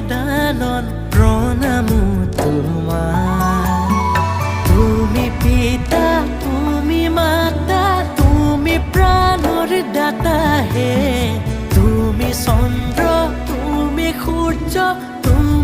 দানন প্ৰণামো তোমাৰ। তুমি পিতা, তুমি মাতা, তুমি প্ৰাণৰ দাতা হে। তুমি চন্দ্ৰ, তুমি সূৰ্য, তুমি